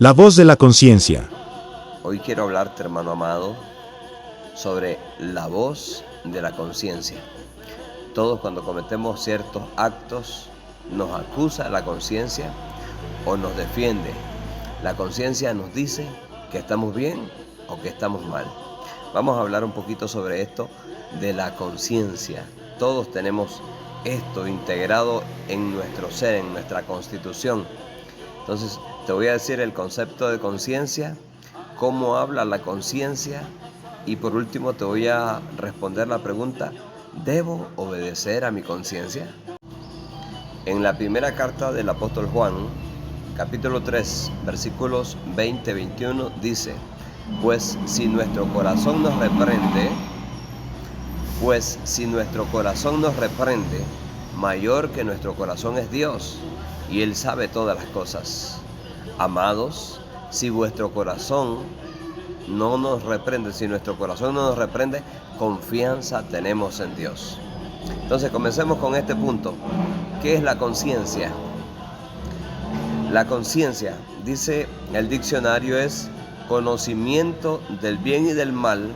La voz de la conciencia. Hoy quiero hablarte, hermano amado, sobre la voz de la conciencia. Todos cuando cometemos ciertos actos nos acusa la conciencia o nos defiende. La conciencia nos dice que estamos bien o que estamos mal. Vamos a hablar un poquito sobre esto de la conciencia. Todos tenemos esto integrado en nuestro ser, en nuestra constitución. Entonces, te voy a decir el concepto de conciencia, cómo habla la conciencia y por último te voy a responder la pregunta, ¿debo obedecer a mi conciencia? En la primera carta del apóstol Juan, capítulo 3, versículos 20-21, dice, Pues si nuestro corazón nos reprende, mayor que nuestro corazón es Dios, y Él sabe todas las cosas. Amados, si nuestro corazón no nos reprende, confianza tenemos en Dios. Entonces comencemos con este punto. ¿Qué es la conciencia? La conciencia, dice el diccionario, es conocimiento del bien y del mal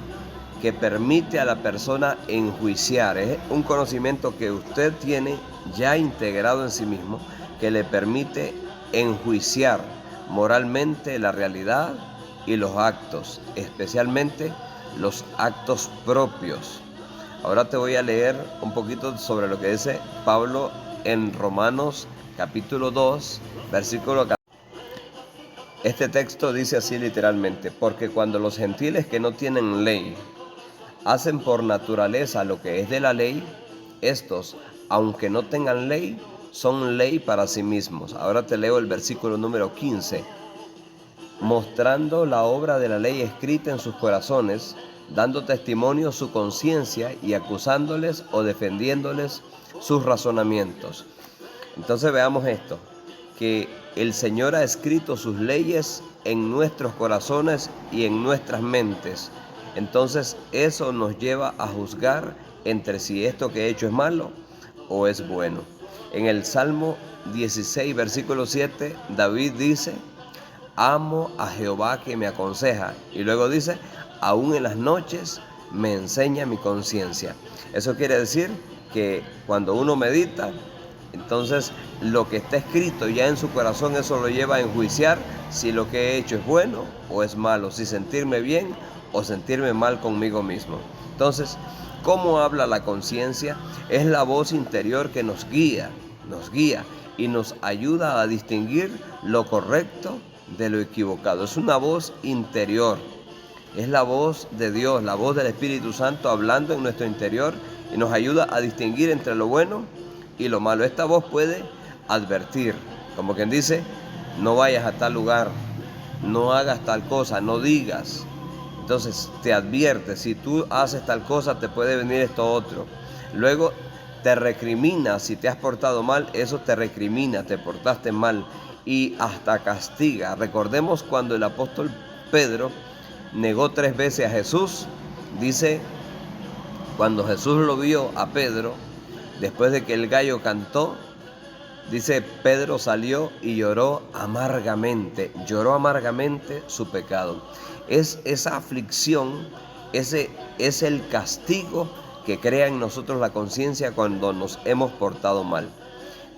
que permite a la persona enjuiciar. Es un conocimiento que usted tiene ya integrado en sí mismo, que le permite enjuiciar moralmente la realidad y los actos, especialmente los actos propios. Ahora te voy a leer un poquito sobre lo que dice Pablo en Romanos capítulo 2, versículo 14. Este texto dice así literalmente, porque cuando los gentiles que no tienen ley hacen por naturaleza lo que es de la ley, estos, aunque no tengan ley, son ley para sí mismos. Ahora te leo el versículo número 15. Mostrando la obra de la ley escrita en sus corazones, dando testimonio su conciencia y acusándoles o defendiéndoles sus razonamientos. Entonces veamos esto, que el Señor ha escrito sus leyes en nuestros corazones y en nuestras mentes. Entonces eso nos lleva a juzgar entre si esto que he hecho es malo o es bueno. En el Salmo 16, versículo 7, David dice, amo a Jehová que me aconseja. Y luego dice, aún en las noches me enseña mi conciencia. Eso quiere decir que cuando uno medita, entonces lo que está escrito ya en su corazón, eso lo lleva a enjuiciar si lo que he hecho es bueno o es malo, si sentirme bien o sentirme mal conmigo mismo. Entonces, ¿cómo habla la conciencia? Es la voz interior que nos guía y nos ayuda a distinguir lo correcto de lo equivocado. Es una voz interior, es la voz de Dios, la voz del Espíritu Santo hablando en nuestro interior y nos ayuda a distinguir entre lo bueno y lo malo. Esta voz puede advertir, como quien dice, no vayas a tal lugar, no hagas tal cosa, no digas. Entonces te advierte, si tú haces tal cosa te puede venir esto otro. Luego te recrimina, si te has portado mal, eso te recrimina, te portaste mal y hasta castiga. Recordemos cuando el apóstol Pedro negó 3 veces a Jesús, dice, cuando Jesús lo vio a Pedro, después de que el gallo cantó, dice, Pedro salió y lloró amargamente su pecado. Es esa aflicción, ese es el castigo que crea en nosotros la conciencia cuando nos hemos portado mal.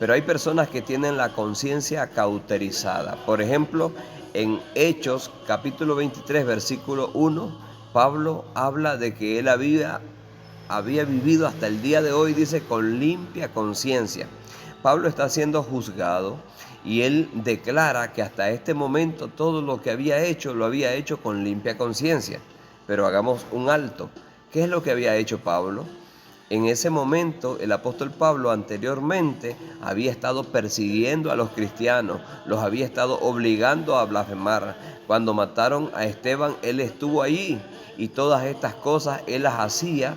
Pero hay personas que tienen la conciencia cauterizada. Por ejemplo, en Hechos capítulo 23, versículo 1, Pablo habla de que él había vivido hasta el día de hoy, dice, con limpia conciencia. Pablo está siendo juzgado y él declara que hasta este momento todo lo que había hecho, lo había hecho con limpia conciencia. Pero hagamos un alto. ¿Qué es lo que había hecho Pablo? En ese momento, el apóstol Pablo anteriormente había estado persiguiendo a los cristianos, los había estado obligando a blasfemar. Cuando mataron a Esteban, él estuvo allí y todas estas cosas él las hacía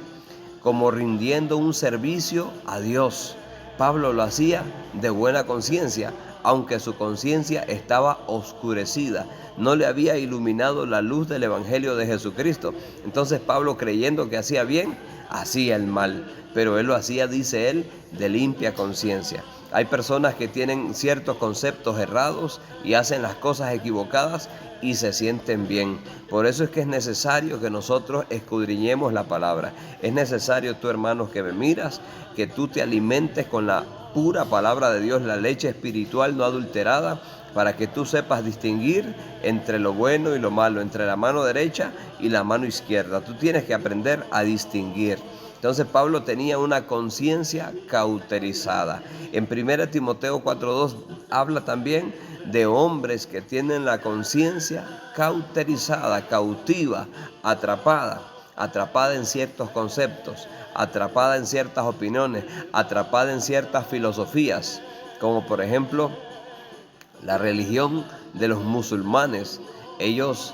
como rindiendo un servicio a Dios. Pablo lo hacía de buena conciencia, aunque su conciencia estaba oscurecida. No le había iluminado la luz del Evangelio de Jesucristo. Entonces Pablo, creyendo que hacía bien, hacía el mal, pero él lo hacía, dice él, de limpia conciencia. Hay personas que tienen ciertos conceptos errados y hacen las cosas equivocadas y se sienten bien. Por eso es que es necesario que nosotros escudriñemos la palabra. Es necesario, tú hermano que me miras, que tú te alimentes con la pura palabra de Dios, la leche espiritual no adulterada, para que tú sepas distinguir entre lo bueno y lo malo, entre la mano derecha y la mano izquierda. Tú tienes que aprender a distinguir. Entonces Pablo tenía una conciencia cauterizada. En 1 Timoteo 4:2 habla también de hombres que tienen la conciencia cauterizada, cautiva, atrapada en ciertos conceptos, atrapada en ciertas opiniones, atrapada en ciertas filosofías, como por ejemplo la religión de los musulmanes. Ellos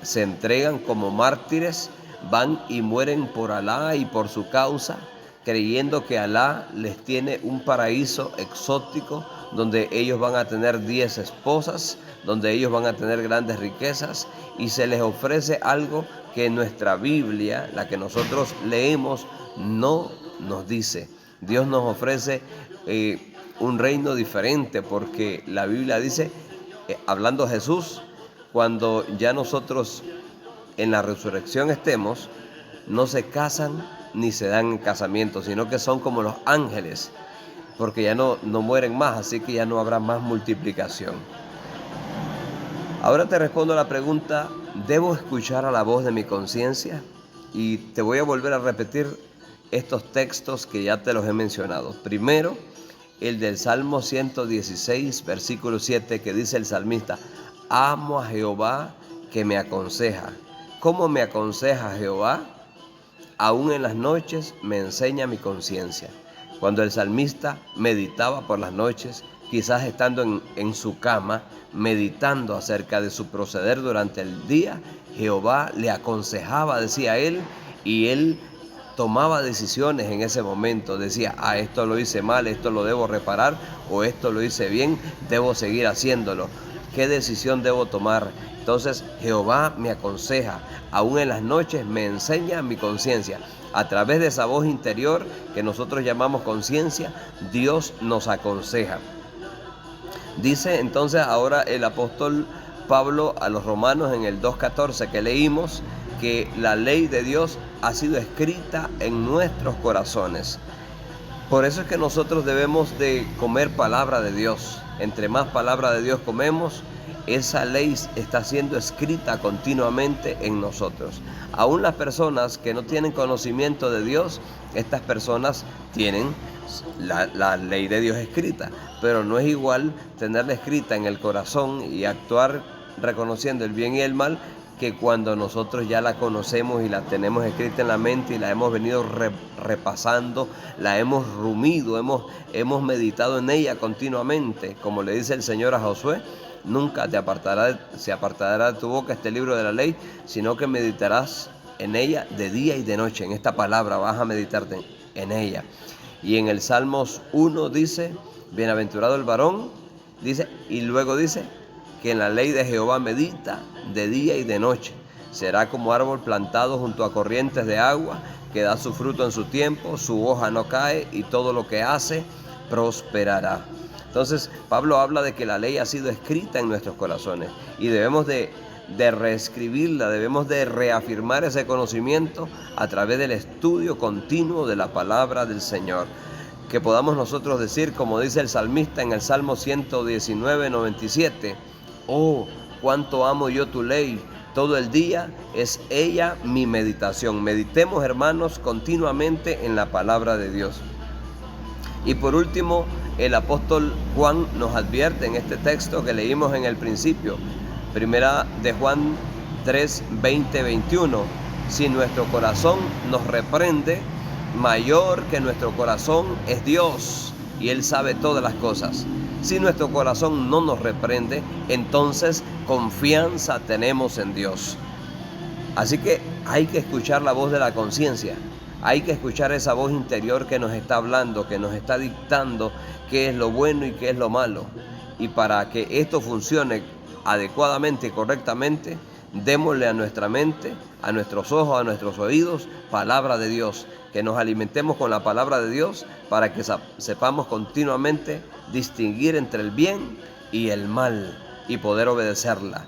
se entregan como mártires, van y mueren por Alá y por su causa, creyendo que Alá les tiene un paraíso exótico donde ellos van a tener 10 esposas, donde ellos van a tener grandes riquezas, y se les ofrece algo que nuestra Biblia, la que nosotros leemos, no nos dice. Dios nos ofrece un reino diferente, porque la Biblia dice, hablando Jesús, cuando ya nosotros en la resurrección estemos, no se casan ni se dan en casamiento, sino que son como los ángeles, porque ya no mueren más, así que ya no habrá más multiplicación. Ahora te respondo a la pregunta, ¿debo escuchar a la voz de mi conciencia? Y te voy a volver a repetir estos textos que ya te los he mencionado. Primero, el del Salmo 116, versículo 7, que dice el salmista, amo a Jehová que me aconseja. ¿Cómo me aconseja Jehová? Aún en las noches me enseña mi conciencia. Cuando el salmista meditaba por las noches, quizás estando en su cama, meditando acerca de su proceder durante el día, Jehová le aconsejaba, decía él, y él tomaba decisiones en ese momento. Decía, esto lo hice mal, esto lo debo reparar, o esto lo hice bien, debo seguir haciéndolo. ¿Qué decisión debo tomar? Entonces Jehová me aconseja, aún en las noches me enseña mi conciencia. A través de esa voz interior que nosotros llamamos conciencia, Dios nos aconseja. Dice entonces ahora el apóstol Pablo a los romanos en el 2:14 que leímos, que la ley de Dios ha sido escrita en nuestros corazones. Por eso es que nosotros debemos de comer palabra de Dios. Entre más palabra de Dios comemos, esa ley está siendo escrita continuamente en nosotros. Aún las personas que no tienen conocimiento de Dios, estas personas tienen la ley de Dios escrita, pero no es igual tenerla escrita en el corazón y actuar reconociendo el bien y el mal, que cuando nosotros ya la conocemos y la tenemos escrita en la mente y la hemos venido repasando, la hemos rumido, hemos meditado en ella continuamente. Como le dice el Señor a Josué, nunca se apartará de tu boca este libro de la ley, sino que meditarás en ella de día y de noche. En esta palabra vas a meditarte en ella. Y en el Salmos 1 dice, bienaventurado el varón, dice, y luego dice, que en la ley de Jehová medita de día y de noche. Será como árbol plantado junto a corrientes de agua, que da su fruto en su tiempo, su hoja no cae, y todo lo que hace prosperará. Entonces, Pablo habla de que la ley ha sido escrita en nuestros corazones y debemos de reescribirla, debemos de reafirmar ese conocimiento a través del estudio continuo de la palabra del Señor. Que podamos nosotros decir, como dice el salmista en el Salmo 119:97, oh, cuánto amo yo tu ley, todo el día es ella mi meditación. Meditemos, hermanos, continuamente en la palabra de Dios. Y por último, el apóstol Juan nos advierte en este texto que leímos en el principio, primera de Juan 3:20-21, si nuestro corazón nos reprende, mayor que nuestro corazón es Dios, y Él sabe todas las cosas. Si nuestro corazón no nos reprende, entonces confianza tenemos en Dios. Así que hay que escuchar la voz de la conciencia. Hay que escuchar esa voz interior que nos está hablando, que nos está dictando qué es lo bueno y qué es lo malo. Y para que esto funcione adecuadamente y correctamente, démosle a nuestra mente, a nuestros ojos, a nuestros oídos, palabra de Dios. Que nos alimentemos con la palabra de Dios para que sepamos continuamente distinguir entre el bien y el mal y poder obedecerla.